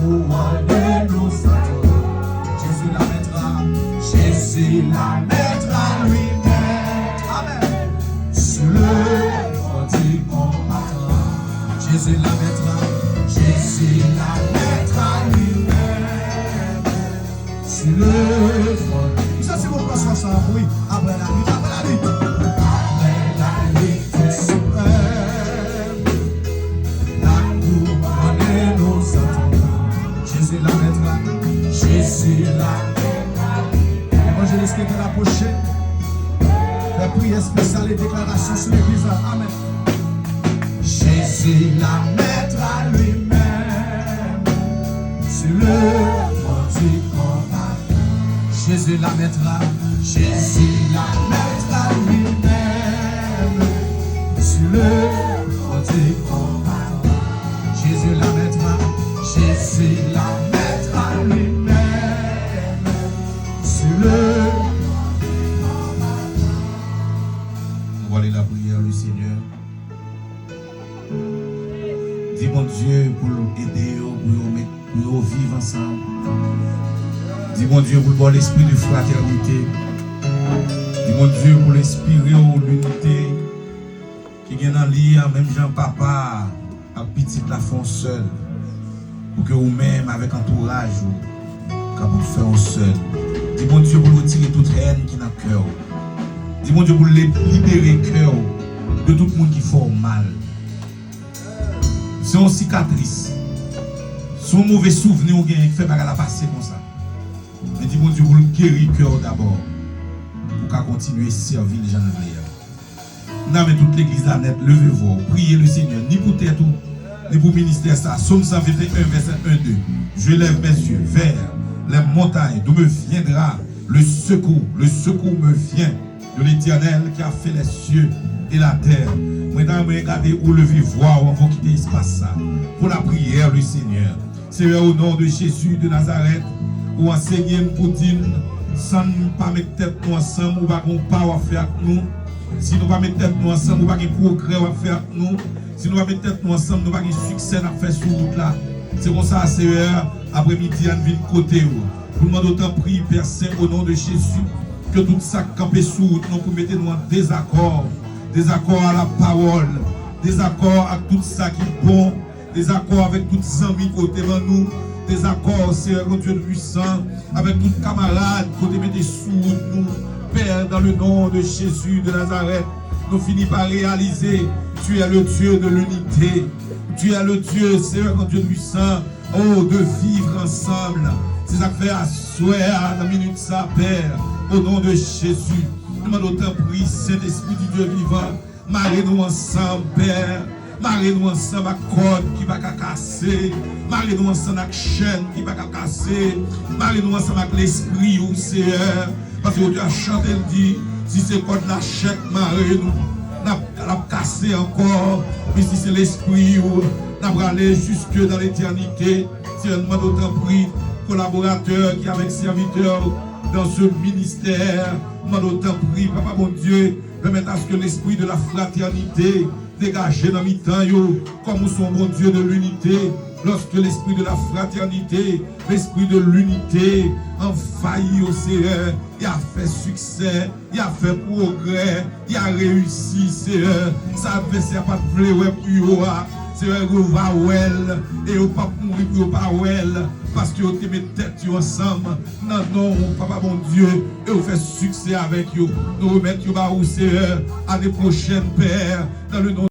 couronne nous attend. Jésus la mettra, Jésus la mettra lui-même. Amen. Sur le front du combattant. Jésus la mettra, Jésus la mettra lui-même. Sur le front. Ça c'est mon place ça, oui. Après la nuit, après la nuit. Après la nuit suprême. La couronne nous attend. Jésus la mettra, Jésus la mettra. Évangéliste qui est approché. La prière spéciale et déclaration sur l'église. Amen. Jésus la mettra lui-même sur le front du combat. Jésus la mettra, Jésus la mettra lui-même sur le front du combat. Jésus la mettra, Jésus la mettra lui-même sur le. On va aller la prière du Seigneur. Dis mon Dieu pour aider, pour vivre ensemble. Dis mon Dieu pour l'esprit de fraternité. Dis mon Dieu pour l'inspirer aux l'unité. Qui vient dans lire, même Jean-Papa, à petite la font seul. Pour que vous-même, avec entourage, vous faire seul. Dis mon Dieu pour retirer toute haine qui n'a cœur. Dis mon Dieu pour libérer le cœur de tout le monde qui fait mal. C'est une cicatrice. C'est un mauvais souvenir qui fait pas la passer comme ça. Mais dis mon Dieu, vous le guérir le cœur d'abord. Pour continuer à servir les gens de l'air. Non, mais toute l'église à net, levez-vous, priez le Seigneur, ni pour tête ni pour ministère ça. Somme 121, verset 1-2. Je lève mes yeux vers les montagnes, d'où me viendra le secours. Le secours me vient de l'Éternel qui a fait les cieux et la terre. Maintenant, regardez où le voir, on va quitter l'espace ça. Pour la prière, le Seigneur. Seigneur, au nom de Jésus de Nazareth, ou enseigner pour dire, sans ne pas mettre tête nous ensemble, ou pas qu'on pas faire avec nous. Si nous ne pas mettre tête nous ensemble, nous pas qu'on progrès à faire avec nous. Si nous ne pas mettre tête nous ensemble, nous pas qu'on succès à faire sur route là. C'est comme ça, Seigneur, après-midi, on vient de côté. Pour nous demander autant prier, Père Saint, au nom de Jésus, que tout ça campé sur route, nous pour mettre nous en désaccord. Désaccord à la parole, désaccord avec tout ça qui est bon, désaccord avec tous les amis qui devant nous, désaccord, Seigneur Dieu puissant, avec tous les camarades qui mettez sous nous, Père, dans le nom de Jésus de Nazareth, nous finissons par réaliser, tu es le Dieu de l'unité, tu es le Dieu, Seigneur Dieu puissant, oh, de vivre ensemble, c'est ça que fait asseoir dans la minute ça, Père, au nom de Jésus. Nous demandons autant prier, Saint-Esprit du Dieu vivant. Marrez-nous ensemble, Père. Marrez-nous ensemble à corde qui va casser. Marrez-nous ensemble avec chaîne qui va casser. Marrez-nous ensemble avec l'esprit, ou Seigneur. Parce que Dieu a chanté, il dit, si c'est corde la chaîne, marrez-nous. Nous allons casser encore. Mais si c'est l'esprit, nous allons aller jusque dans l'éternité. Seigneur, nous demandons autant prier, collaborateurs qui avec serviteurs dans ce ministère. Nous autant prier, Papa mon Dieu, permettre à ce que l'esprit de la fraternité dégage dans mes temps, comme nous sommes bon Dieu de l'unité. Lorsque l'esprit de la fraternité, l'esprit de l'unité envahit au Seigneur, il a fait succès, il a fait progrès, il a réussi, Seigneur. Ça adversaire pas de blé pour Seigneur, vous va well, et vous pas mourir pour pas well, parce que vous mettez tête ensemble. Non, non, Papa mon Dieu, et vous faites succès avec vous. Nous remettons au Seigneur, année prochaine, Père, dans le nom